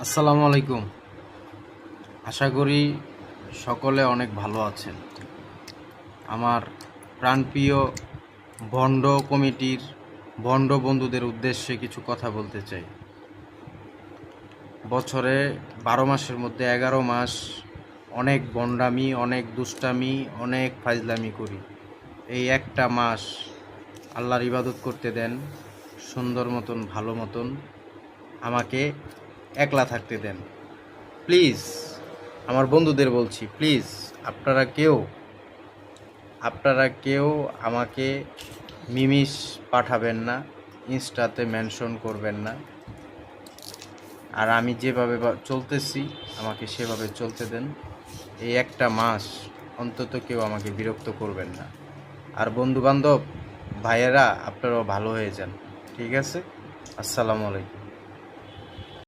আসসালামু আলাইকুম। আশা করি সকলে অনেক ভালো আছেন। আমার প্রাণপ্রিয় ভণ্ড কমিটির ভণ্ড বন্ধুদের উদ্দেশ্যে কিছু কথা বলতে চাই। বছরে 12 মাসের মধ্যে 11 মাস অনেক ভণ্ডামি, অনেক দুষ্টামি, অনেক ফাজলামি করি। এই একটা মাস আল্লাহর ইবাদত করতে দেন, সুন্দর মতন ভালো মতন আমাকে একলা থাকতে দেন। প্লিজ, আমার বন্ধুদের বলছি, প্লিজ আপনারা কেউ আমাকে মিমিস পাঠাবেন না, ইনস্টাতে মেনশন করবেন না। আর আমি যেভাবে চলতেছি আমাকে সেভাবে চলতে দেন। এই একটা মাস অন্তত কেউ আমাকে বিরক্ত করবেন না। আর বন্ধুবান্ধব ভাইয়েরা, আপনারাও ভালো হয়ে যান। ঠিক আছে? আসসালামু আলাইকুম।